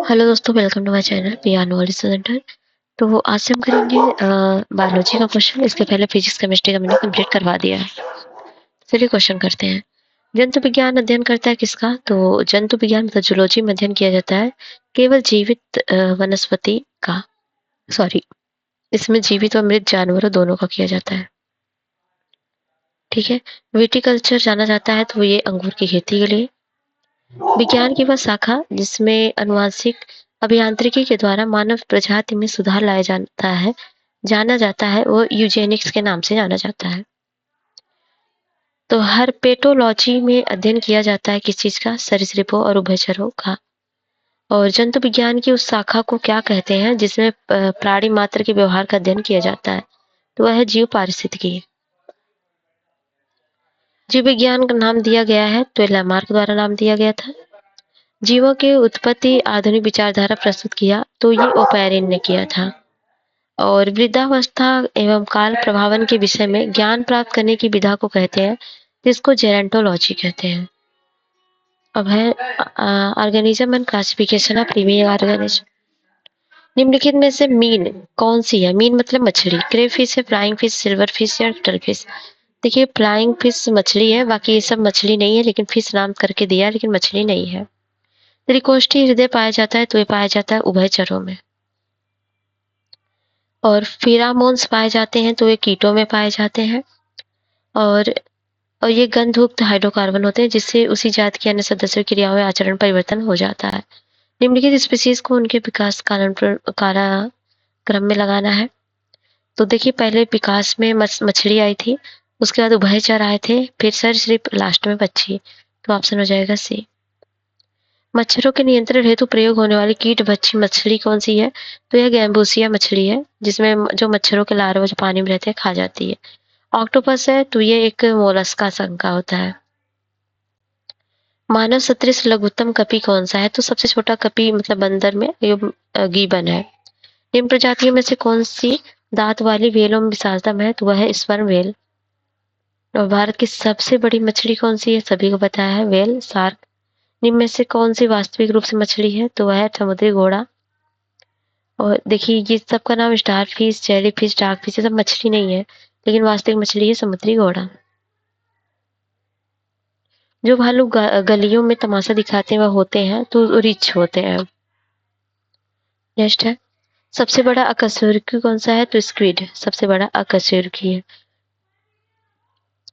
Hello दोस्तों, welcome to my channel piano knowledge centre. तो आज से हम करेंगे बायोलॉजी का क्वेश्चन। इसके पहले फिजिक्स केमिस्ट्री का मैंने कंप्लीट करवा दिया है। चलिए क्वेश्चन करते हैं। जंतु विज्ञान अध्ययन करता है किसका? तो जंतु विज्ञान मतलब जूलॉजी में अध्ययन किया जाता है केवल जीवित वनस्पति का। सॉरी, इसमें जीवित और मृत जानवरों दोनों का किया जाता है। ठीक है। विटिकल्चर जाना जाता है तो ये अंगूर की खेती के लिए। विज्ञान की वह शाखा जिसमें आनुवंशिक अभियांत्रिकी के द्वारा मानव प्रजाति में सुधार लाया जाना जाता है वो यूजेनिक्स के नाम से जाना जाता है। तो हर्पेटोलॉजी में अध्ययन किया जाता है किस चीज का? सरीसृपों और उभयचरों का। और जंतु विज्ञान की उस शाखा को क्या कहते हैं जिसमें प्राणी मात्र के व्यवहार का अध्ययन किया जाता है? तो वह है जीव पारिस्थितिकी। जीव विज्ञान का नाम दिया गया है तो लैमार्क द्वारा नाम दिया गया था। जीवों की उत्पत्ति आधुनिक विचारधारा प्रस्तुत किया तो ये ओपैरिन ने किया था। और वृद्धावस्था एवं काल प्रभावन के विषय में ज्ञान प्राप्त करने की विधा को कहते हैं जिसको जेरेंटोलॉजी कहते हैं। अब है organism and classification of living organism. निम्नलिखित में से मीन कौन सी है? मीन मतलब मछली। क्रेव फिश है, फ्लाइंग फिश, सिल्वर फिश या टल फिश। देखिए, फ्लाइंग फिश मछली है, बाकी ये सब मछली नहीं है, लेकिन फिश नाम करके दिया है, लेकिन मछली नहीं है। त्रिकोष्ठी हृदय पाया जाता है तो ये पाया जाता है उभयचरों में। और फिरामोन्स पाए जाते हैं तो ये कीटों में पाए जाते हैं। और ये गंधयुक्त हाइड्रोकार्बन होते हैं जिससे उसी जात के अन्य सदस्यों की क्रियाओं में आचरण परिवर्तन हो जाता है। निम्नलिखित स्पीशीज को उनके विकास कालक्रम में लगाना है। तो देखिए, पहले विकास में मछली आई थी, उसके बाद उभयचर आए थे, फिर सरीसृप, लास्ट में पक्षी। तो ऑप्शन हो जाएगा सी। मच्छरों के नियंत्रण हेतु प्रयोग होने वाली कीट भक्षी मछली कौन सी है? तो यह गैम्बूसिया मछली है जिसमें जो मच्छरों के लार्वा जो पानी में रहते हैं खा जाती है। ऑक्टोपस है तो ये एक मोलस्का संघ का होता है। मानव सदृश लघुत्तम कपी कौन सा है? तो सबसे छोटा कपी मतलब बंदर में गीबन है। निम्न प्रजातियों में से कौन सी दांत वाली व्हेलों में विशालतम है? तो वह है स्पर्म व्हेल। और भारत की सबसे बड़ी मछली कौन सी है? सभी को पता है, व्हेल शार्क। निम्न में से कौन सी वास्तविक रूप से मछली है? तो वह है समुद्री घोड़ा। और देखिए, ये सबका नाम star fish, jelly fish, dark fish, ये सब मछली नहीं है, लेकिन वास्तविक मछली है समुद्री घोड़ा। जो भालू गलियों में तमाशा दिखाते हैं वह होते हैं तो रिच होते हैं। नेक्स्ट है, सबसे बड़ा अकशेरुकी कौन सा है? तो स्क्विड सबसे बड़ा अकशेरुकी है।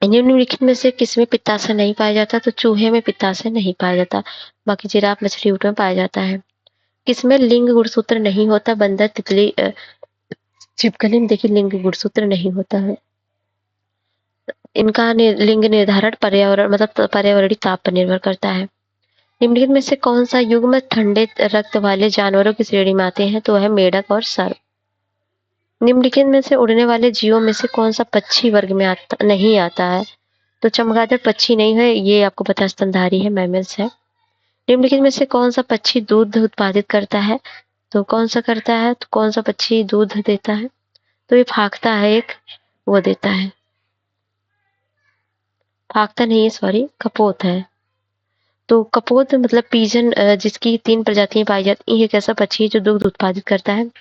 निम्नलिखित में से किसमें पित्ताशय नहीं पाया जाता? तो चूहे में पित्ताशय नहीं पाया जाता, बाकी जिराफ, मछली, ऊँट में पाया जाता है। किसमें लिंग गुणसूत्र नहीं होता? बंदर, तितली, छिपकली में देखिए लिंग गुणसूत्र नहीं होता है। इनका लिंग निर्धारण पर्यावरण मतलब पर्यावरणीय ताप पर निर्भर करता है। निम्नलिखित में से कौन सा युग्म ठंडे रक्त वाले जानवरों की श्रेणी में आते हैं? तो वह है मेढक और सर्प। निम्नलिखित में से उड़ने वाले जीवों में से कौन सा पक्षी वर्ग में नहीं आता है? तो चमगादड़ पक्षी नहीं है, ये आपको पता है स्तनधारी है, मैमल्स है। निम्नलिखित में से कौन सा पक्षी दूध उत्पादित करता है? तो कौन सा करता है? तो कौन सा पक्षी दूध देता है? तो ये फाख्ता है, एक वो देता है। फाख्ता नहीं है, सॉरी, कपोत है। तो कपोत मतलब पीजन, जिसकी 3 प्रजातियां पाई जाती हैं, एक ऐसा पक्षी है जो दुग्ध उत्पादित करता है।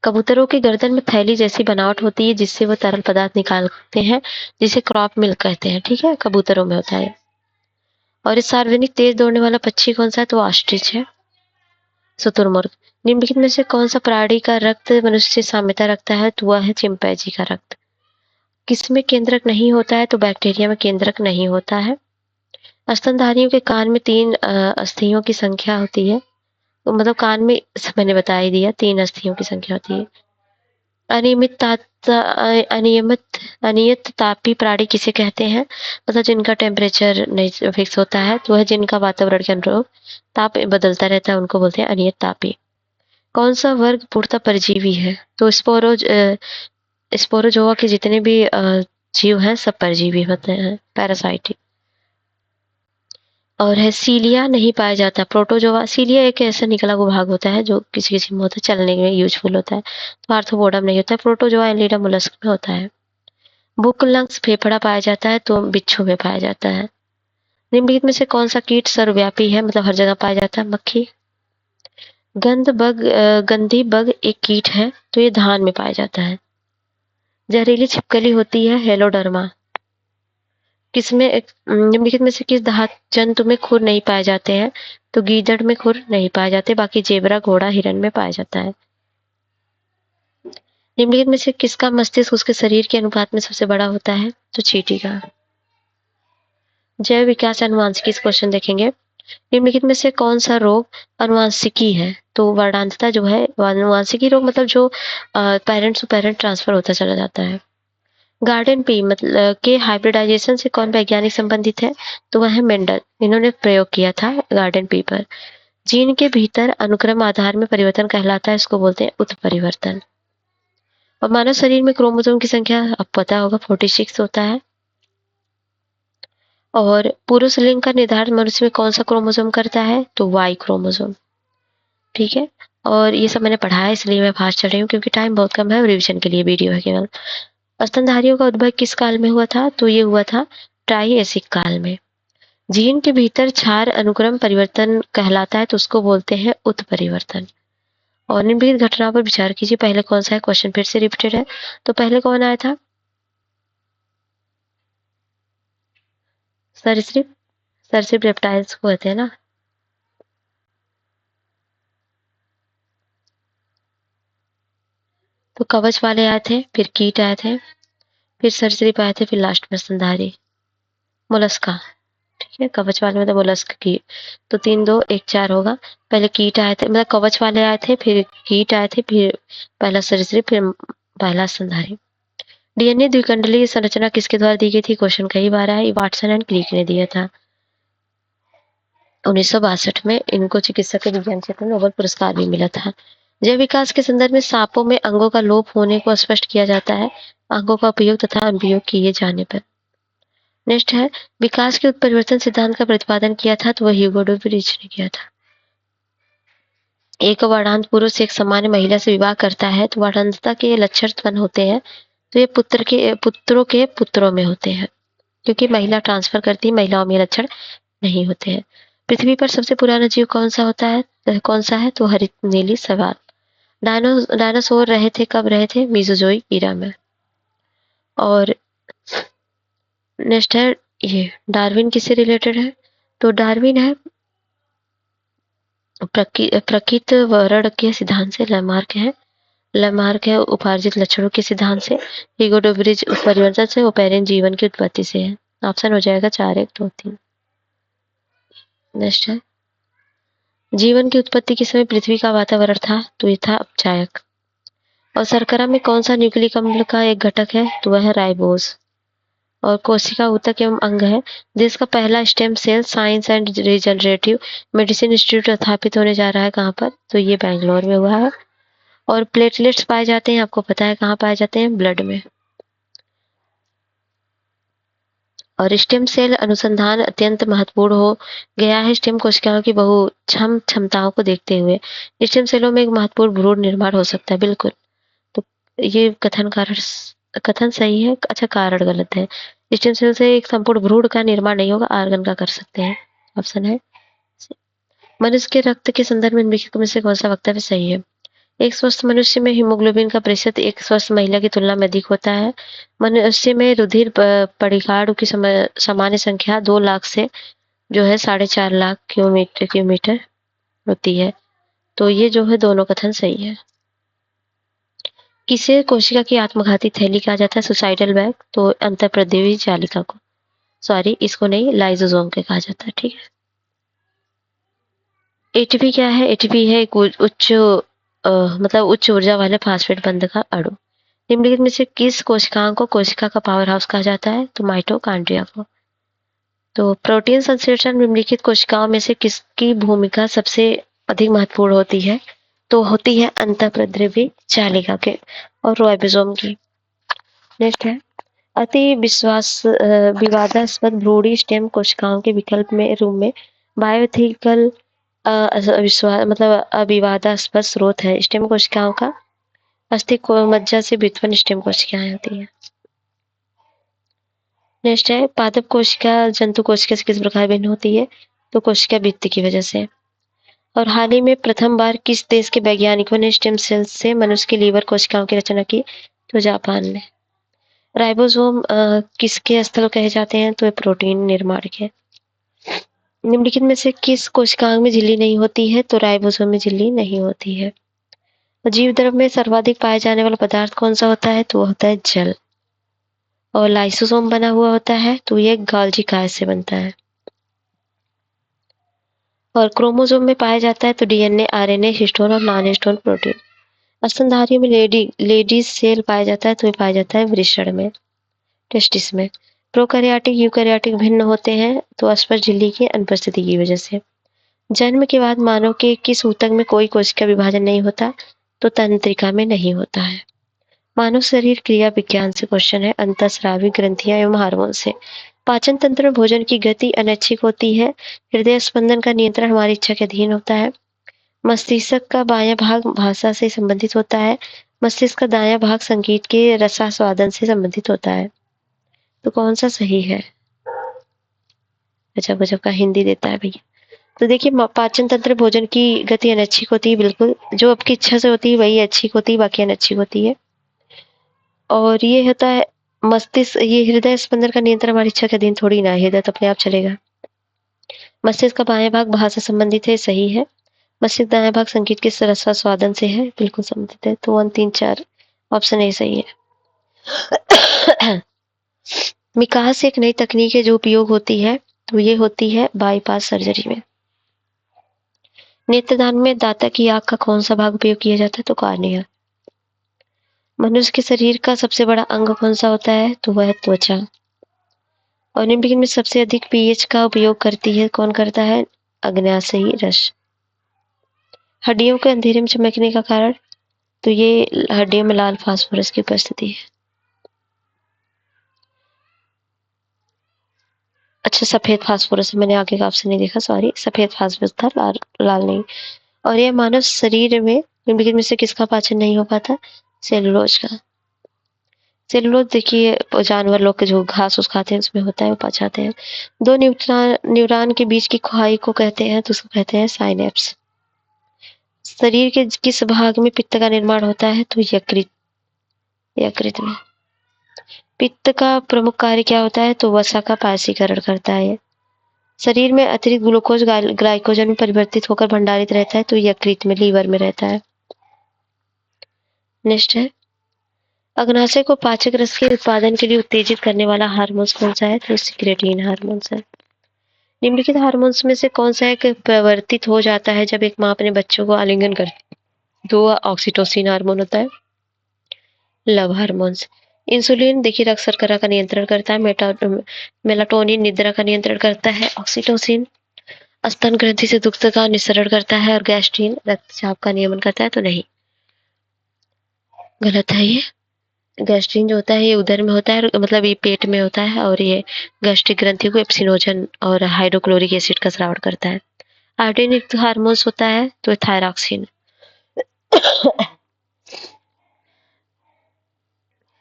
कबूतरों की गर्दन में थैली जैसी बनावट होती है जिससे वो तरल पदार्थ निकालते हैं, जिसे क्रॉप मिल्क कहते हैं। ठीक है, कबूतरों में होता है। और इस सार्वजनिक तेज दौड़ने वाला पक्षी कौन सा है? तो ऑस्ट्रिच है, शुतुरमुर्ग। निम्नलिखित में से कौन सा प्राणी का रक्त मनुष्य से साम्यता रखता है? तो वह है चिंपैंजी का रक्त। किसमें केंद्रक नहीं होता है? तो बैक्टीरिया में केंद्रक नहीं होता है। स्तनधारियों के कान में 3 अस्थियों की संख्या होती है। तो मतलब कान में मैंने बता ही दिया 3 अस्थियों की संख्या होती है। अनियमित अनियत तापी प्राणी किसे कहते हैं? मतलब जिनका टेम्परेचर नहीं फिक्स होता है, तो वह जिनका वातावरण के अनुरूप ताप बदलता रहता है उनको बोलते हैं अनियत तापी। कौन सा वर्ग पूर्णतः परजीवी है? तो स्पोरोजोआ के जितने भी जीव हैं सब परजीवी होते हैं, पैरासाइट। और है सीलिया नहीं पाया जाता। प्रोटोजोआ, सीलिया एक ऐसा निकला हुआ भाग होता है जो किसी किसी में होता है, चलने में यूजफुल होता है। तो आर्थ्रोपोडा में नहीं होता है। प्रोटोजोआ एनिलिडा मोलस्क में होता है। बुकलंग्स फेफड़ा पाया जाता है तो बिच्छू में पाया जाता है। निम्नलिखित में से कौन सा कीट सर्वव्यापी है मतलब हर जगह पाया जाता है? मक्खी। गंधी बग एक कीट है, तो ये धान में पाया जाता है। जहरीली छिपकली होती है हेलोडर्मा। निम्नलिखित में से किस दाहक जंतु में खुर नहीं पाए जाते हैं? तो गीदड़ में खुर नहीं पाए जाते, बाकी जेबरा, घोड़ा, हिरन में पाया जाता है। निम्नलिखित में से किसका मस्तिष्क उसके शरीर के अनुपात में सबसे बड़ा होता है? तो चींटी का। जैव विकास अनुवांशिकी, इस क्वेश्चन देखेंगे। निम्नलिखित में से कौन सा रोग अनुवांशिकी है? तो वर्णांतता जो है, अनुवांशिकी रोग मतलब जो पेरेंट्स टू पेरेंट ट्रांसफर होता चला जाता है। गार्डन पी मतलब के हाइब्रिडाइजेशन से कौन वैज्ञानिक संबंधित है? तो वह है मेंडल। इन्होंने प्रयोग किया था गार्डन पी पर। जीन के भीतर अनुक्रम आधार में परिवर्तन कहलाता है, इसको बोलते हैं उत्परिवर्तन। और मानव शरीर में क्रोमोसोम की संख्या अब पता होगा 46 होता है। और पुरुष लिंग का निर्धारण मनुष्य में कौन सा क्रोमोसोम करता है? तो वाई क्रोमोसोम। ठीक है, और ये सब मैंने पढ़ा है इसलिए मैं फास्ट चल रही हूँ क्योंकि टाइम बहुत कम है और रिविजन के लिए वीडियो है केवल। स्तनधारियों का उद्भव किस काल में हुआ था? तो ये हुआ था ट्राइएसिक काल में। जीन के भीतर क्षार अनुक्रम परिवर्तन कहलाता है, तो उसको बोलते हैं उत्परिवर्तन। और निम्नलिखित घटनाओं पर विचार कीजिए, पहले कौन सा है? क्वेश्चन फिर से रिपीटेड है। तो पहले कौन आया था? सरीसृप। सरीसृप रेप्टाइल्स को कहते हैं ना। तो कवच वाले आए थे, फिर कीट आए थे, फिर सरीसृप आए थे, फिर लास्ट में स्तनधारी मोलस्का। ठीक है, कवच वाले मतलब मोलस्क की। तो 3 2 1 4 होगा। पहले कीट आए थे, मतलब कवच वाले आए थे, फिर कीट आए थे, फिर पहला सरीसृप, फिर पहला स्तनधारी। डीएनए द्विकंडलीय संरचना किसके द्वारा दी गई थी? क्वेश्चन कई बार आया, वाटसन एंड क्रिक ने दिया था 1962 में। इनको चिकित्सक विज्ञान क्षेत्र में नोबेल पुरस्कार भी मिला था। जैव विकास के संदर्भ में सांपों में अंगों का लोप होने को स्पष्ट किया जाता है अंगों का उपयोग तथा अनुप्रयोग किए जाने पर। नेक्स्ट है, विकास के उत्परिवर्तन सिद्धांत का प्रतिपादन किया था, तो वह ह्यूगो डुबरिच ने किया था। एक वर्णांत पुरुष एक सामान्य महिला से विवाह करता है, तो वर्णांतता के लक्षण उत्पन्न होते हैं, तो ये पुत्रों के पुत्रों में होते हैं, क्योंकि महिला ट्रांसफर करती है, महिलाओं में लक्षण नहीं होते हैं। पृथ्वी पर सबसे पुराना जीव कौन सा होता है? कौन सा है? तो हरित नीली सवाल। डायनासोर रहे थे, कब रहे थे? मीसोजोइक ईरा में। और नेक्स्ट है, ये डार्विन किससे रिलेटेड है? तो डार्विन है प्रकृत वर्ण के सिद्धांत से। लैमार्क है उपार्जित लक्षणों के सिद्धांत से। ह्यूगो डुबरिच उत्परिवर्तन से। ओपेरियन जीवन की उत्पत्ति से है। ऑप्शन हो जाएगा 4 1 2 3। नेक्स्ट है, जीवन की उत्पत्ति के समय पृथ्वी का वातावरण था, तो ये था अपचायक। और शर्करा में कौन सा न्यूक्लिक अम्ल का एक घटक है? तो वह है राइबोज। और कोशिका ऊतक एवं अंग है। देश का पहला stem cell science and regenerative medicine institute स्थापित होने जा रहा है, कहाँ पर? तो ये बैंगलोर में हुआ है। और प्लेटलेट्स पाए जाते हैं, आपको पता है कहाँ पाए जाते हैं? ब्लड में। और स्टेम सेल अनुसंधान अत्यंत महत्वपूर्ण हो गया है स्टेम कोशिकाओं की बहुक्षम क्षमताओं को देखते हुए। स्टेम सेलों में एक महत्वपूर्ण भ्रूण निर्माण हो सकता है, बिल्कुल। तो ये कथन सही है, अच्छा कारण गलत है। स्टेम सेल से एक संपूर्ण भ्रूण का निर्माण नहीं होगा, आर्गन का कर सकते हैं। ऑप्शन है, मनुष्य के रक्त के संदर्भ में निम्नलिखित में से कौन सा वक्तव्य सही है? एक स्वस्थ मनुष्य में हीमोग्लोबिन का प्रतिशत एक स्वस्थ महिला की तुलना में अधिक होता है। मनुष्य में रुधिर परिकार्ड की सामान्य संख्या 2 लाख से जो है 4.5 लाख किलोमीटर होती है। तो ये जो है दोनों कथन सही है। किसे कोशिका की आत्मघाती थैली कहा जाता है? Suicidal bag. तो अंतःप्रद्रवी जालिका को, सॉरी इसको नहीं, लाइसोसोम के कहा जाता है। ठीक है, एटीपी क्या है? एटीपी है एक मतलब उच्च ऊर्जा वाले फास्फेट बंध का अणु। निम्नलिखित में से किस कोशिकाओं को कोशिका का पावर हाउस कहा जाता है? तो माइटोकॉन्ड्रिया को। तो प्रोटीन संश्लेषण निम्नलिखित कोशिकाओं में से किसकी भूमिका सबसे अधिक महत्वपूर्ण होती है? तो होती है अंतःप्रद्रवी जालिका के और राइबोसोम की। नेक्स्ट है, अति विवादास्पद भ्रूणी स्टेम कोशिकाओं के विकल्प में रूप में बायोथिकल मतलब अविवादास्पद स्रोत है स्टेम कोशिकाओं का। अस्थि मज्जा से व्युत्पन्न स्टेम कोशिकाएं होती है। नेक्स्ट है, पादप कोशिका जंतु कोशिका से किस प्रकार भिन्न होती है? तो कोशिका भित्ति की वजह से। और हाल ही में प्रथम बार किस देश के वैज्ञानिकों ने स्टेम सेल्स से मनुष्य की लीवर कोशिकाओं की रचना की? तो जापान ने। राइबोसोम किसके स्थल कहे जाते हैं? तो ये प्रोटीन निर्माण के। निम्नलिखित में से किस कोशिकांग में झिल्ली नहीं होती है? तो राइबोसोम में झिल्ली नहीं होती है। जीव द्रव में सर्वाधिक पाया जाने वाला पदार्थ कौन सा होता है? तो वो होता है जल। और लाइसोसोम बना हुआ होता है तो ये गाल्जी काय से बनता है। और क्रोमोसोम में पाया जाता है तो डीएनए, आरएनए, हिस्टोन और नॉन हिस्टोन प्रोटीन। स्तनधारियों में लेडीज सेल पाया जाता है तो ये पाया जाता है वृषण में, टेस्टिस में। प्रोकैरियोटिक यूकैरियोटिक भिन्न होते हैं तो अस्पर्श झिल्ली की अनुपस्थिति की वजह से। जन्म के बाद मानव के किस ऊतक में कोई कोशिका विभाजन नहीं होता? तो तंत्रिका में नहीं होता है। मानव शरीर क्रिया विज्ञान से क्वेश्चन है, अंतःस्रावी ग्रंथियां एवं हार्मोन से। पाचन तंत्र में भोजन की गति अनैच्छिक होती है। हृदय स्पंदन का नियंत्रण हमारी इच्छा के अधीन होता है। मस्तिष्क का बायां भाग भाषा से संबंधित होता है। मस्तिष्क का दायां भाग संगीत के रसास्वादन से संबंधित होता है। तो कौन सा सही है? गजब गजब का हिंदी देता है भैया। तो देखिए, पाचन तंत्र भोजन की गति अनैच्छिक होती है, बिल्कुल जो आपकी इच्छा से होती है वही ऐच्छिक होती है, बाकी अनैच्छिक होती है। और ये होता है मस्तिष्क, ये हृदय स्पंदन का नियंत्रण हमारी इच्छा के अधीन थोड़ी ना है, हृदय तो अपने आप चलेगा। मस्तिष्क का बायां भाग भाषा संबंधित है, सही है। मस्तिष्क दायां भाग संगीत के रसास्वादन से है, बिल्कुल संबंधित है। तो 1 3 4 ऑप्शन ए सही है। विकास एक नई तकनीक है जो उपयोग होती है तो ये होती है बाईपास सर्जरी में। नेत्रदान में दाता की आंख का कौन सा भाग उपयोग किया जाता है? तो कॉर्निया। मनुष्य के शरीर का सबसे बड़ा अंग कौन सा होता है? तो वह है त्वचा। और निम्नलिखित में सबसे अधिक पीएच का उपयोग करती है, कौन करता है? अग्न्याशयी रस। हड्डियों के अंधेरे में चमकने का कारण? तो ये हड्डियों में लाल फास्फोरस की उपस्थिति है। अच्छा, सफेद फास्फोरस, मैंने आगे का ऑप्शन नहीं देखा, सॉरी, सफेद फास्फोरस था, लाल नहीं। और यह मानव शरीर में निम्नलिखित में से किसका पाचन नहीं हो पाता? सेलुलोज का। सेलुलोज देखिए जानवर लोग के जो घास उस खाते हैं उसमें होता है, वो पचाते हैं। दो न्यूरॉन के बीच की खाई को कहते हैं तो उसको कहते हैं साइनेप्स। शरीर के किस भाग में पित्त का निर्माण होता है? तो यकृत, यकृत में। पित्त का प्रमुख कार्य क्या होता है? तो वसा का पायसीकरण करता है। शरीर में अतिरिक्त ग्लूकोज ग्लाइकोजन में परिवर्तित होकर भंडारित रहता है तो यकृत में, लीवर में रहता है। नेक्स्ट है, अग्नाशय को पाचक रस के उत्पादन के लिए उत्तेजित करने वाला हार्मोन कौन सा है? तो सिक्रेटिन हार्मोन है। निम्नलिखित हार्मोन्स में से कौन सा एक प्रवर्तित हो जाता है जब एक माँ अपने बच्चों को आलिंगन करती है? तो ऑक्सीटोसिन हार्मोन होता है। Love hormones. इंसुलिन देखिए रक्त शर्करा का नियंत्रण करता है। मेलाटोनिन निद्रा का नियंत्रण करता है। ऑक्सीटोसिन स्तन ग्रंथि से दुग्ध का निस्सरण करता है। और गैस्ट्रीन रक्तचाप का नियमन करता है। तो नहीं, गलत है ये। गैस्ट्रीन जो होता है ये उदर में होता है, मतलब ये पेट में होता है, और ये गैस्ट्रिक ग्रंथि को एप्सिनोजन और हाइड्रोक्लोरिक एसिड का स्राव करता है। आयोडीन युक्त हार्मोन्स होता है तो थायरॉक्सिन।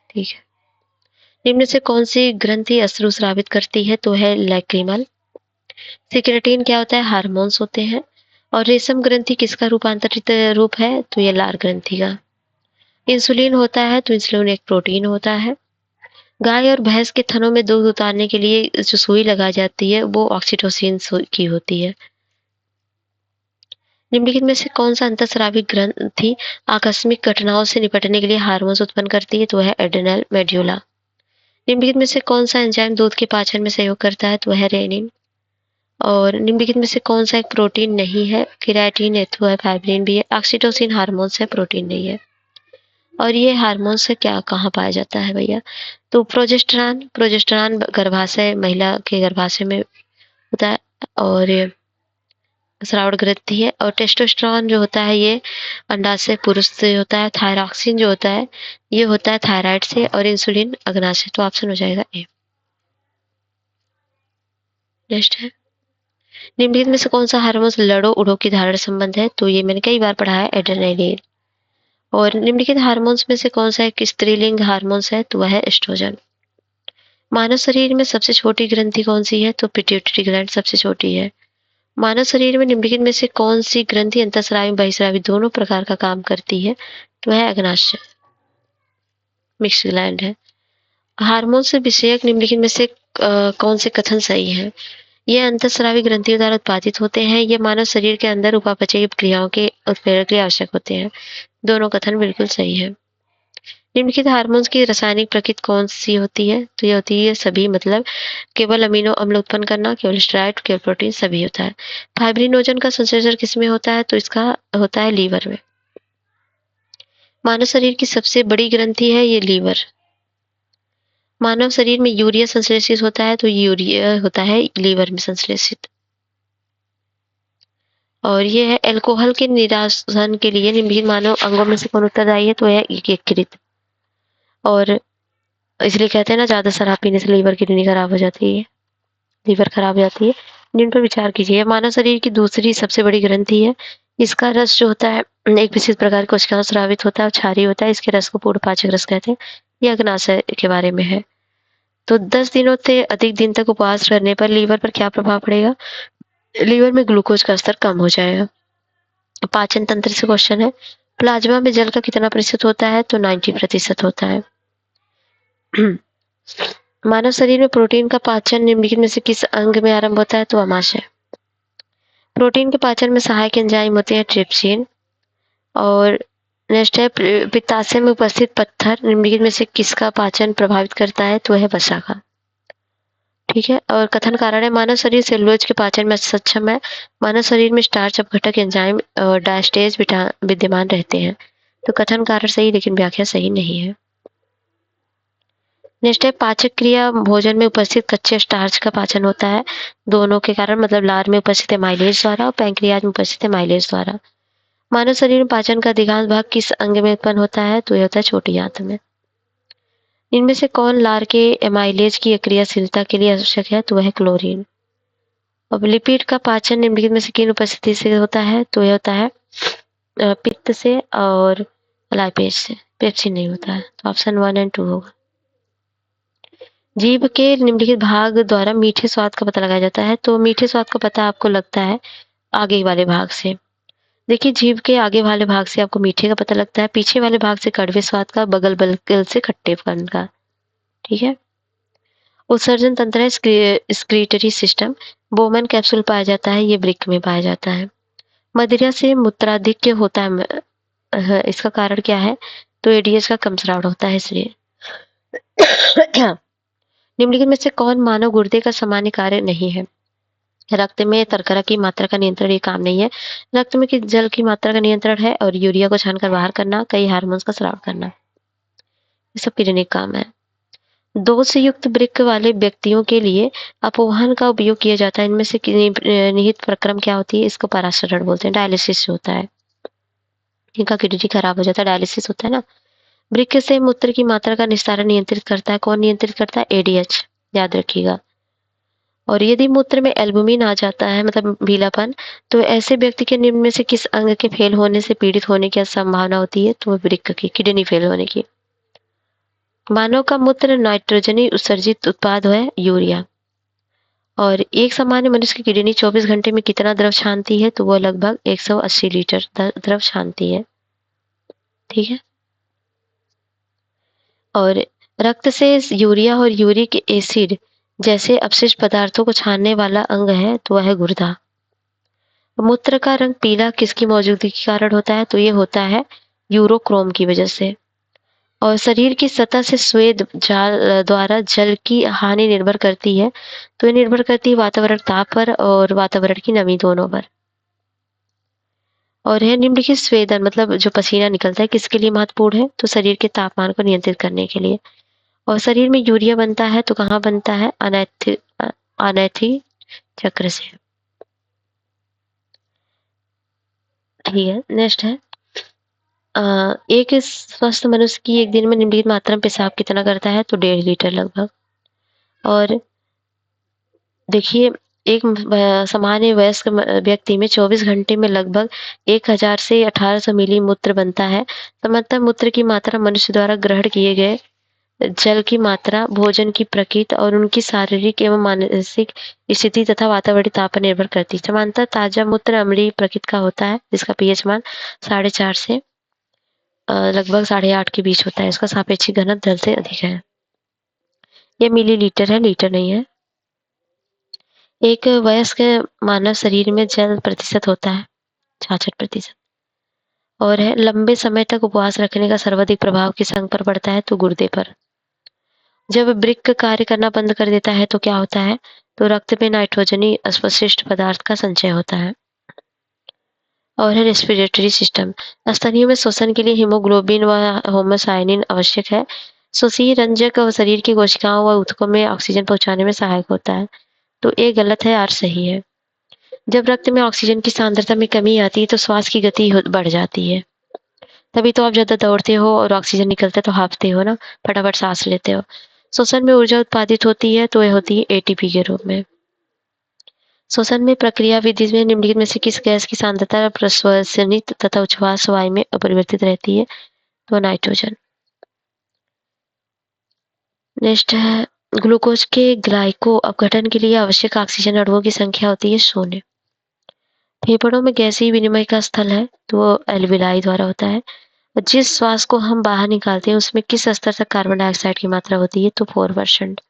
ठीक है। निम्न से कौन सी ग्रंथि अश्रु स्रावित करती है? तो है लैक्रिमल। सिक्रेटिन क्या होता है? हार्मोन्स होते हैं। और रेशम ग्रंथि किसका रूपांतरित रूप है? तो ये लार ग्रंथि का। इंसुलिन होता है तो इंसुलिन एक प्रोटीन होता है। गाय और भैंस के थनों में दूध उतारने के लिए जो सुई लगाई जाती है वो ऑक्सीटोसिन की होती है। निम्नलिखित में से कौन सा अंतःस्रावी ग्रंथि आकस्मिक घटनाओं से निपटने के लिए हार्मोन्स उत्पन्न करती है? तो है एड्रेनल मेड्यूला। निम्नलिखित में से कौन सा एंजाइम दूध के पाचन में सहयोग करता है? तो वह रेनिन। और निम्नलिखित में से कौन सा एक प्रोटीन नहीं है? केराटिन है तो है, फाइब्रिन भी है। ऑक्सीटोसिन हार्मोन्स है, प्रोटीन नहीं है। और ये हार्मोन से क्या कहाँ पाया जाता है भैया? तो प्रोजेस्टेरॉन, प्रोजेस्टेरॉन गर्भाशय, महिला के गर्भाशय में होता है और ये स्राव ग्रंथि है। और टेस्टोस्टेरोन जो होता है ये अंडाशय पुरुष से होता है। थायरॉक्सिन जो होता है ये होता है थायराइड से। और इंसुलिन अग्नाशय। तो ऑप्शन हो जाएगा ए। नेक्स्ट है, निम्नलिखित में से कौन सा हार्मोन लड़ो उड़ो की धारण संबंध है? तो ये मैंने कई बार पढ़ा है, एड्रेनालिन। और निम्नलिखित हार्मोन्स में से कौन सा एक स्त्रीलिंग हार्मोन्स है? तो वह है एस्ट्रोजन। मानव शरीर में सबसे छोटी ग्रंथि कौन सी है? तो पिट्यूटरी ग्लैंड सबसे छोटी है। मानव शरीर में निम्नलिखित में से कौन सी ग्रंथि अंतःस्रावी बहिःस्रावी दोनों प्रकार का काम करती है? तो वह अग्नाशय मिक्स ग्लैंड है। हार्मोन से विषयक निम्नलिखित में से कौन से कथन सही है? ये अंतःस्रावी ग्रंथियों द्वारा उत्पादित होते हैं। ये मानव शरीर के अंदर उपापचय की क्रियाओं के उत्प्रेरक के लिए आवश्यक होते हैं। दोनों कथन बिल्कुल सही है। निम्नलिखित हार्मोन्स की रासायनिक प्रकृति कौन सी होती है? तो ये होती है सभी, मतलब केवल अमीनो अम्ल उत्पन्न करना, केवल स्टेरॉइड, केवल प्रोटीन, सभी होता है। फाइब्रिनोजन का संश्लेषण किसमें होता है? तो इसका होता है लीवर में। मानव शरीर की सबसे बड़ी ग्रंथि है ये लीवर। मानव शरीर में यूरिया संश्लेषित होता है तो यूरिया होता है लीवर में संश्लेषित। और ये है अल्कोहल के निरासन के लिए निम्नलिखित मानव अंगों में से कौन उत्तरदायी है? तो है यकृत। और इसलिए कहते हैं ना, ज्यादा शराब पीने से लीवर किडनी खराब हो जाती है, लीवर खराब हो जाती है। जिन पर विचार कीजिए। मानव शरीर की दूसरी सबसे बड़ी ग्रंथि है। इसका रस जो होता है एक विशेष प्रकार के कोशिकाओं से स्रावित होता है और क्षारीय होता है। इसके रस को पूर्णपाचक रस कहते हैं। यह अग्नाशय के बारे में है। तो 10 दिनों से अधिक दिन तक उपवास करने पर लीवर पर क्या प्रभाव पड़ेगा? लीवर में ग्लूकोज का स्तर कम हो जाएगा। पाचन तंत्र से क्वेश्चन है। प्लाज्मा में जल का कितना प्रतिशत होता है? तो 90% होता है। मानव शरीर में प्रोटीन का पाचन निम्नलिखित में से किस अंग में आरंभ होता है? तो आमाशय। प्रोटीन के पाचन में सहायक एंजाइम होते हैं ट्रिप्सिन। और नेक्स्ट है पित्ताशय में उपस्थित पत्थर निम्नलिखित में से किसका पाचन प्रभावित करता है? तो है वसा का। ठीक है। और कथन कारण है। मानव शरीर सेलुलोज के पाचन में सक्षम है। मानव शरीर में स्टार्च अपघटक एंजाइम और डायस्टेज विद्यमान रहते हैं। तो कथन कारण सही, लेकिन व्याख्या सही नहीं है। नेक्स्ट है पाचक क्रिया भोजन में उपस्थित कच्चे स्टार्च का पाचन होता है दोनों के कारण, मतलब लार में उपस्थित है माइलेज द्वारा और पैंक्रियाज में उपस्थित है माइलेज द्वारा। मानव शरीर में पाचन का अधिकांश भाग किस अंग में उत्पन्न होता है? तो यह होता है छोटी आंत में। इनमें से कौन लार के एमाइलेज की क्रियाशीलता के लिए आवश्यक है? तो वह क्लोरीन। अब लिपिड का पाचन निम्नलिखित में से किन उपस्थिति से होता है? तो यह होता है पित्त से और लाइपेज से। पेप्सिन नहीं होता है। तो ऑप्शन 1 और 2 होगा। जीभ के निम्नलिखित भाग द्वारा मीठे स्वाद का पता लगाया जाता है। तो मीठे स्वाद का पता आपको लगता है आगे वाले भाग से। देखिए, जीभ के आगे वाले भाग से आपको मीठे का पता लगता है, पीछे वाले भाग से कड़वे स्वाद का, बगल बगल से खट्टेपन का। ठीक है। उत्सर्जन तंत्र है स्क्रीटरी सिस्टम। बोमन कैप्सूल पाया जाता है, ये वृक्क में पाया जाता है। मदिरा से मूत्राधिक्य होता है, इसका कारण क्या है? तो एडीएच का कम स्राव होता है इसलिए। निम्नलिखित में से कौन मानव गुर्दे का सामान्य कार्य नहीं है? रक्त में शर्करा की मात्रा का नियंत्रण ये काम नहीं है। रक्त में जल की मात्रा का नियंत्रण है और यूरिया को छानकर बाहर करना, कई हार्मोन्स का स्राव करना, ये सब किडनी काम है। दोष से युक्त वृक्क वाले व्यक्तियों के लिए अपवहन का उपयोग किया जाता है। इनमें से निहित प्रक्रम क्या होती है? इसको पराशरण बोलते हैं। डायलिसिस होता है, इनका किडनी खराब हो जाता है, डायलिसिस होता है ना। वृक्क से मूत्र की मात्रा का निस्तारण नियंत्रित करता है। कौन नियंत्रित करता है? एडीएच, याद रखिएगा। और यदि मूत्र में एल्बुमिन आ जाता है, मतलब पीलापन, तो ऐसे व्यक्ति के निम्न में से किस अंग के फेल होने से पीड़ित होने की संभावना होती है? तो वृक्क की, किडनी फेल होने की। मानव का मूत्र नाइट्रोजनी उत्सर्जित उत्पाद है यूरिया। और एक सामान्य मनुष्य की किडनी 24 घंटे में कितना द्रव छानती है? तो वो लगभग 180 लीटर द्रव छानती है। ठीक है। और रक्त से यूरिया और यूरिक एसिड जैसे अपशिष्ट पदार्थों को छानने वाला अंग है, तो वह है गुर्दा। मूत्र का रंग पीला किसकी मौजूदगी के कारण होता है? तो ये होता है यूरोक्रोम की वजह से। और शरीर की सतह से स्वेद जाल द्वारा जल की हानि निर्भर करती है। तो ये निर्भर करती है वातावरण ताप पर और वातावरण की नमी दोनों पर। और है निम्नलिखित स्वेदन, मतलब जो पसीना निकलता है, किसके लिए महत्वपूर्ण है? तो शरीर के तापमान को नियंत्रित करने के लिए। और शरीर में यूरिया बनता है तो कहाँ बनता है? अनैथी चक्र से। ठीक है। नेक्स्ट है एक स्वस्थ मनुष्य की एक दिन में निम्नलिखित मात्रा में पेशाब कितना करता है? तो 1.5 लीटर लगभग। और देखिए, एक सामान्य वयस्क व्यक्ति में 24 घंटे में लगभग 1000 से 1800 मिली मूत्र बनता है। सामान्यतः मूत्र की मात्रा मनुष्य द्वारा ग्रहण किए गए जल की मात्रा, भोजन की प्रकृति और उनकी शारीरिक एवं मानसिक स्थिति तथा वातावरणीय ताप पर निर्भर करती है। सामान्यतः ताजा मूत्र अम्लीय प्रकृति का होता है, जिसका पीएच मान 4.5 से लगभग 8.5 के बीच होता है। इसका सापेक्षिक घनत्व जल से अधिक है। ये मिलीलीटर है, लीटर नहीं है। एक वयस्क मानव शरीर में जल प्रतिशत होता है 66%। और है लंबे समय तक उपवास रखने का सर्वाधिक प्रभाव किस अंग पर पड़ता है? तो गुर्दे पर। जब वृक्क कार्य करना बंद कर देता है तो क्या होता है? तो रक्त में नाइट्रोजनी अपशिष्ट पदार्थ का संचय होता है। और है रेस्पिरेटरी सिस्टम। स्तनियों में श्वसन के लिए हीमोग्लोबिन व होमोसाइनिन आवश्यक है। श्वसीय रंजक शरीर की कोशिकाओं व ऊतकों में ऑक्सीजन पहुंचाने में सहायक होता है। तो ए गलत है, आर सही है। जब रक्त में ऑक्सीजन की सांद्रता में कमी आती है तो श्वास की गति बढ़ जाती है। तभी तो आप ज्यादा दौड़ते हो और ऑक्सीजन निकलता है तो हाँफते हो ना, फटाफट सांस लेते हो। श्वसन में ऊर्जा उत्पादित होती है तो यह होती है एटीपी के रूप में। श्वसन में प्रक्रिया विधि में निम्नलिखित में से किस गैस की सांद्रता प्रश्वसनित तथा उच्छ्वास वायु में अपरिवर्तित रहती है? तो नाइट्रोजन। नेक्स्ट है ग्लूकोज के ग्लाइको अपघटन के लिए आवश्यक ऑक्सीजन अणुओं की संख्या होती है 0। फेफड़ों में गैसीय विनिमय का स्थल है तो वो एल्विलाई द्वारा होता है। जिस श्वास को हम बाहर निकालते हैं उसमें किस स्तर तक कार्बन डाइऑक्साइड की मात्रा होती है? तो 4%।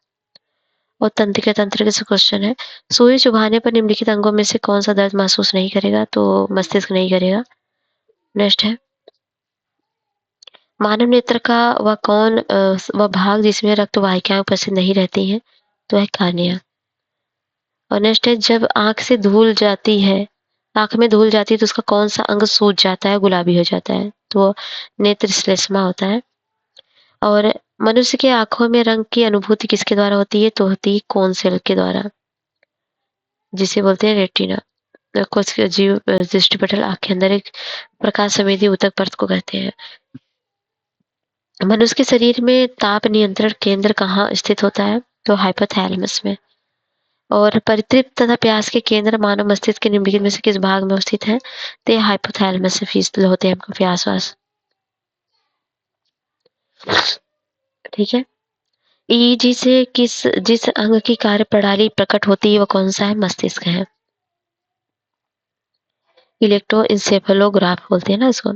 और तंत्रिका तंत्र से क्वेश्चन है, सुई चुभाने पर निम्नलिखित अंगों में से कौन सा दर्द महसूस नहीं करेगा? तो मस्तिष्क नहीं करेगा। नेक्स्ट है मानव नेत्र का वह भाग जिसमें रक्त वाहिकाएं उपस्थित नहीं रहती हैं? तो है कार्निया। और नेक्स्ट है जब आंख से धूल जाती है, आंख में धूल जाती है तो उसका कौन सा अंग सूज जाता है, गुलाबी हो जाता है? तो नेत्र श्लेष्मा होता है। और मनुष्य के आंखों में रंग की अनुभूति किसके द्वारा होती है? तो होती है कोन सेल के द्वारा, जिसे बोलते हैं रेटिना। कुछ जीव दृष्टिपटल आंख के अंदर एक प्रकाश संवेदी ऊतक परत को कहते हैं। मनुष्य के शरीर में ताप नियंत्रण केंद्र कहाँ स्थित होता है? तो हाइपोथैलेमस में। और परितृप्त तथा प्यास के केंद्र मानव मस्तिष्क के निम्नलिखित में से किस भाग में स्थित है? तो ये हाइपोथैलेमस से फीसल होते हैं हमको प्यास वास। ठीक है। ईईजी से जिस अंग की कार्य प्रणाली प्रकट होती है वो कौन सा है? मस्तिष्क है। इलेक्ट्रोइंसेफेलोग्राफ बोलते हैं ना इसको।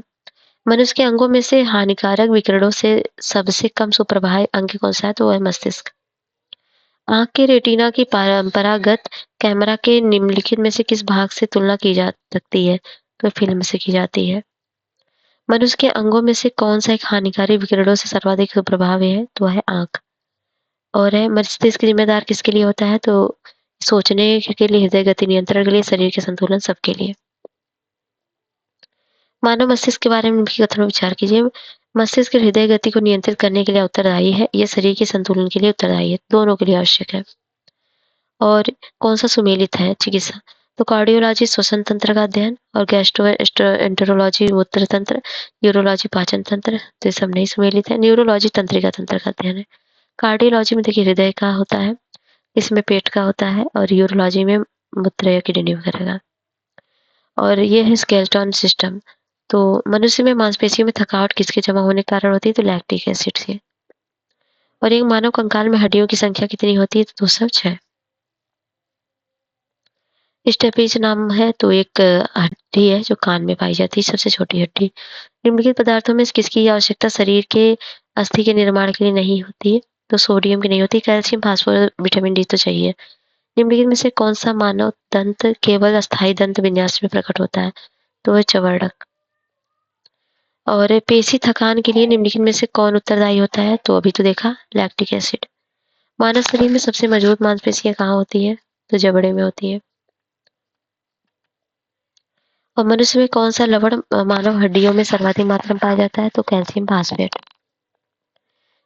मनुष्य के अंगों में से हानिकारक विकिरणों से सबसे कम सुप्रभावी अंग कौन सा है? तो वह है मस्तिष्क। आंख के रेटिना की परंपरागत कैमरा के निम्नलिखित में से किस भाग से तुलना की जा सकती है? तो फिल्म से की जाती है। मनुष्य के अंगों में से कौन सा एक हानिकारक विकिरणों से सर्वाधिक प्रभावी है? तो है आंख। और है मस्तिष्क जिम्मेदार किसके लिए होता है? तो सोचने के लिए, हृदय गति नियंत्रण के लिए, शरीर के संतुलन, सबके लिए। मानव मस्तिष्क के बारे में भी कथन विचार कीजिए। मस्तिष्क हृदय गति को नियंत्रित करने के लिए उत्तरदायी है, यह शरीर के संतुलन के लिए उत्तरदायी है, दोनों के लिए आवश्यक है। और कौन सा सुमेलित है? चिकित्सा। तो कार्डियोलॉजी श्वसन तंत्र का अध्ययन, और गैस्ट्रोएंटेरोलॉजी मूत्र तंत्र, यूरोलॉजी पाचन तंत्र, तो ये सब नहीं सुमेलित है। न्यूरोलॉजी तंत्रिका तंत्र का अध्ययन है। कार्डियोलॉजी में देखिए हृदय का होता है, इसमें पेट का होता है, और यूरोलॉजी में मूत्र या किडनी वगैरह का। और ये है स्केलेटन सिस्टम। तो मनुष्य में मांसपेशियों में थकावट किसके जमा होने के कारण होती है? तो लैक्टिक एसिड से। और एक मानव कंकाल में हड्डियों की संख्या कितनी होती है? तो 206। स्टेपीज नाम है तो एक हड्डी है जो कान में पाई जाती है, सबसे छोटी हड्डी। निम्नलिखित पदार्थों में से किसकी आवश्यकता शरीर के अस्थि के निर्माण के लिए नहीं होती है? तो सोडियम की नहीं होती। कैल्शियम, फास्फोरस, विटामिन डी तो चाहिए। निम्नलिखित में से कौन सा मानव दंत केवल अस्थायी दंत विन्यास में प्रकट होता है? तो वह चवर्णक। और पेशी थकान के लिए निम्नलिखित में से कौन उत्तरदायी होता है? तो अभी तो देखा, लैक्टिक एसिड। मानव शरीर में सबसे मजबूत मांसपेशियां कहाँ होती है? तो जबड़े में होती है। और मनुष्य में कौन सा लवण मानव हड्डियों में सर्वाधिक मात्रा में पाया जाता है? तो कैल्शियम फास्फेट।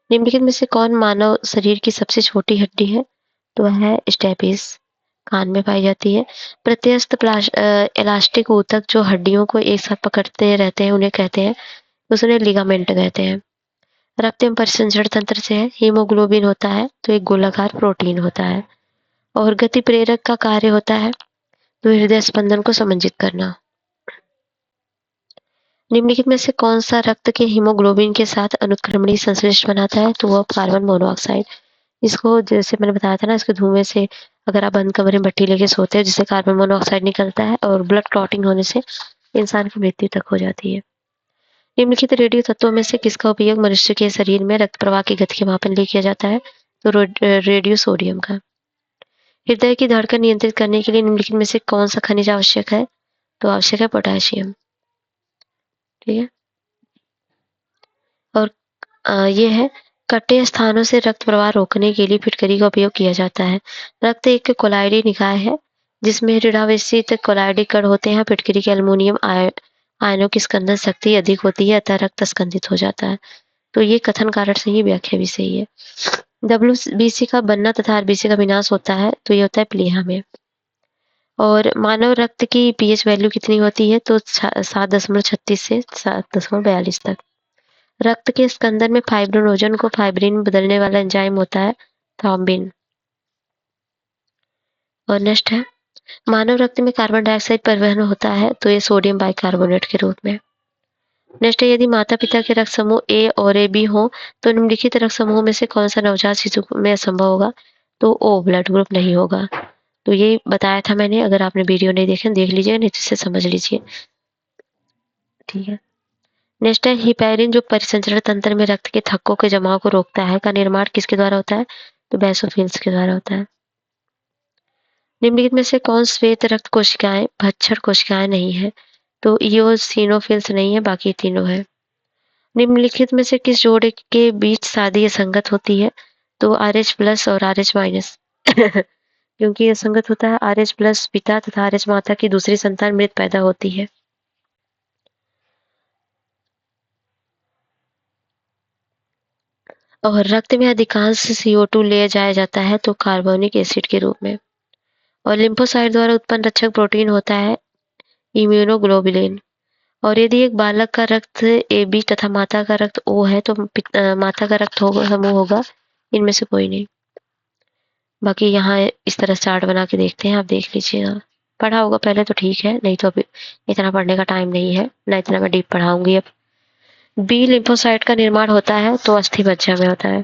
निम्नलिखित में से कौन मानव शरीर की सबसे छोटी हड्डी है? तो वह है स्टेपीज, कान में पाई जाती है। प्रत्यस्थ इलास्टिक ऊतक जो हड्डियों को एक साथ पकड़ते रहते हैं उन्हें कहते हैं, उसने लिगामेंट कहते हैं। रक्त एवं परिसंचरण तंत्र से है। हीमोग्लोबिन होता है तो एक गोलाकार प्रोटीन होता है। और गति प्रेरक का कार्य होता है तो हृदय स्पंदन को समंजित करना। निम्नलिखित में से कौन सा रक्त के हीमोग्लोबिन के साथ अनुत्क्रमणीय संश्लिष्ट बनाता है? तो वह कार्बन मोनोऑक्साइड। इसको जैसे मैंने बताया था ना, इसके धुएं से अगर आप बंद कमरे में भट्टी लेके सोते हैं जिससे कार्बन मोनोऑक्साइड निकलता है और ब्लड क्लॉटिंग होने से इंसान की मृत्यु तक हो जाती है। निम्नलिखित रेडियो तत्वों में से किसका उपयोग मनुष्य के शरीर में रक्त प्रवाह की गति के मापन के लिए किया जाता है? तो रेडियो सोडियम का। हृदय की धड़कन नियंत्रित करने के लिए निम्नलिखित में से कौन सा खनिज आवश्यक है? तो आवश्यक है पोटेशियम। ठीक है। और ये है, कटे स्थानों से रक्त प्रवाह रोकने के लिए फिटकरी का उपयोग किया जाता है। रक्त एक कोलाइडी निकाय है जिसमें ऋणावेशित कोलाइडी कण होते हैं। फिटकरी के एल्युमिनियम आयनों की स्कंदन शक्ति अधिक होती है अतः रक्त स्कंदित हो जाता है। तो ये कथन कारण से ही व्याख्या भी सही है। WBC का बनना तथा RBC का विनाश होता है तो ये होता है प्लीहा में। और मानव रक्त की pH वैल्यू कितनी होती है? तो 7.36 से 7.42 तक। रक्त के स्कंदन में फाइब्रिनोजन को फाइब्रिन में बदलने वाला एंजाइम होता है थ्रोम्बिन। और नेक्स्ट है, मानव रक्त में कार्बन डाइऑक्साइड परिवहन होता है तो ये सोडियम बाइकार्बोनेट के रूप में। नेक्स्ट है, यदि माता पिता के रक्त समूह A और AB हो तो निम्नलिखित रक्त समूह में से कौन सा नवजात शिशु में असंभव होगा? तो O ब्लड ग्रुप नहीं होगा। तो ये बताया था मैंने, अगर आपने वीडियो नहीं देखे देख लीजिए, नहीं तो इसे समझ लीजिए। ठीक है। नेक्स्ट है, हिपैरिन जो परिसंचरण तंत्र में रक्त के थक्कों के जमाव को रोकता है का निर्माण किसके द्वारा होता है? तो बेसोफिल्स के द्वारा होता है। निम्नलिखित में से कौन श्वेत रक्त कोशिकाएं भक्षण कोशिकाएं नहीं है? तो इओसिनोफिल्स नहीं है, बाकी तीनों है। निम्नलिखित में से किस जोड़े के बीच शादी असंगत होती है? तो RH+ और RH-। क्योंकि असंगत होता है, RH+ पिता तथा RH माता की दूसरी संतान मृत पैदा होती है। और रक्त में अधिकांश CO2 ले जाया जाता है तो कार्बोनिक एसिड के रूप में। और लिम्फोसाइट द्वारा उत्पन्न रक्षक प्रोटीन होता है इम्यूनोग्लोबुलिन। और यदि एक बालक का रक्त AB तथा माता का रक्त O है तो माता का रक्त समूह होगा इनमें से कोई नहीं। बाकी यहाँ इस तरह चार्ट बना के देखते हैं, आप देख लीजिएगा। पढ़ा होगा पहले तो ठीक है, नहीं तो अभी इतना पढ़ने का टाइम नहीं है, ना इतना मैं डीप पढ़ाऊंगी। अब बी लिम्फोसाइट का निर्माण होता है तो अस्थि मज्जा में होता है।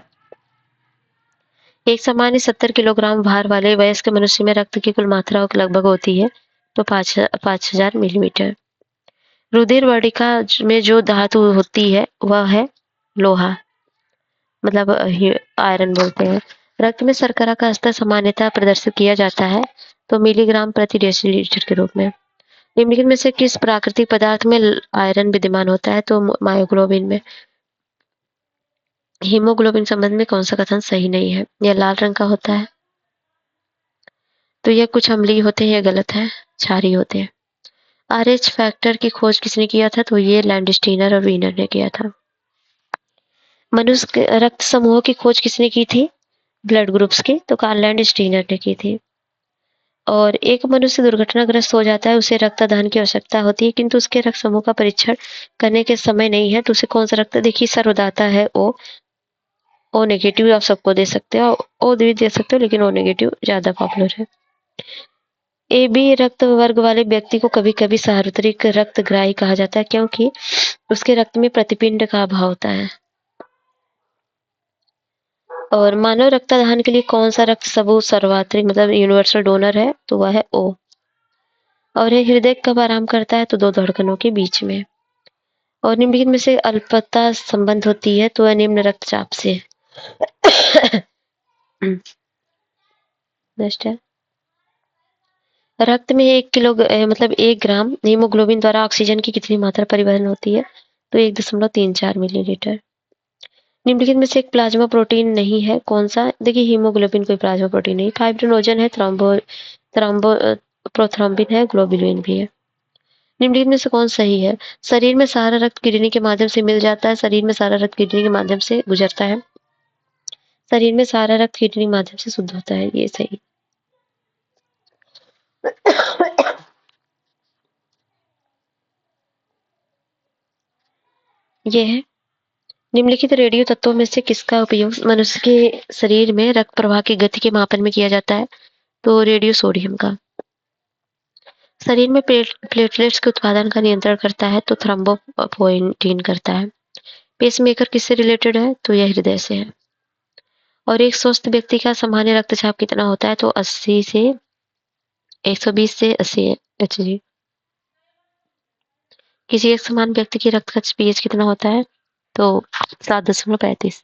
एक सामान्य 70 किलोग्राम भार वाले वयस्क मनुष्य में रक्त की कुल मात्रा लगभग होती है तो 5000 मिलीमीटर। रुधिर वर्णिका में जो धातु होती है वह है लोहा, मतलब आयरन बोलते हैं। रक्त में शर्करा का स्तर सामान्यतः प्रदर्शित किया जाता है तो मिलीग्राम प्रति डेसीलीटर के रूप में। निम्नलिखित में से किस प्राकृतिक पदार्थ में आयरन विद्यमान होता है? तो मायोग्लोबिन में। हीमोग्लोबिन संबंध में कौन सा कथन सही नहीं है? यह लाल रंग का होता है तो यह कुछ अम्लीय होते हैं, यह गलत है, क्षारीय होते हैं। RH फैक्टर की खोज किसने किया था? तो ये लैंडस्टीनर और वीनर ने किया था। मनुष्य के रक्त समूहों की खोज किसने की थी? ब्लड ग्रुप्स की, तो कार्ल लैंडस्टीनर ने की थी। और एक मनुष्य दुर्घटनाग्रस्त हो जाता है, उसे रक्तदान की आवश्यकता होती है किंतु उसके रक्त समूह का परीक्षण करने के समय नहीं है तो उसे कौन सा रक्त? देखिए सर्वदाता है ओ नेगेटिव आप सबको दे सकते हो, ओ भी दे सकते हो लेकिन ओ नेगेटिव ज्यादा पॉपुलर है। AB रक्त वर्ग वाले व्यक्ति को कभी कभी सार्वत्रिक रक्तग्राही कहा जाता है क्योंकि उसके रक्त में प्रतिपिंड का अभाव होता है। और मानव रक्तदान के लिए कौन सा रक्त समूह सर्वात्रिक मतलब यूनिवर्सल डोनर है? तो वह है O। और यह हृदय कब आराम करता है? तो दो धड़कनों के बीच में। और निम्नलिखित में से अल्पता संबंध होती है तो वह निम्न रक्तचाप से। नेक्स्ट है, रक्त में 1 ग्राम हीमोग्लोबिन द्वारा ऑक्सीजन की कितनी मात्रा परिवहन होती है? तो 1.34 मिलीलीटर। निम्नलिखित में से एक प्लाज्मा प्रोटीन नहीं है, कौन सा? देखिए हीमोग्लोबिन कोई प्लाज्मा प्रोटीन नहीं, फाइब्रिनोजन है, प्रोथ्रोम्बिन है, ग्लोबुलिन भी है। निम्नलिखित में से कौन सही है? शरीर में सारा रक्त किडनी के माध्यम से मिल जाता है, शरीर में सारा रक्त किडनी के माध्यम से गुजरता है, शरीर में सारा रक्त किडनी के माध्यम से शुद्ध होता है, ये सही। ये है, निम्नलिखित रेडियो तत्वों में से किसका उपयोग मनुष्य के शरीर में रक्त प्रवाह की गति के मापन में किया जाता है? तो रेडियो सोडियम का। शरीर में प्लेटलेट्स के उत्पादन का नियंत्रण करता है तो थ्रोम्बोपोइटीन करता है। पेसमेकर किससे रिलेटेड है? तो यह हृदय से है। और एक स्वस्थ व्यक्ति का सामान्य रक्तचाप कितना होता है? तो 80 से 120 से 80 एचजी। किसी एक समान व्यक्ति की रक्त का पीएच कितना होता है? तो 7.35।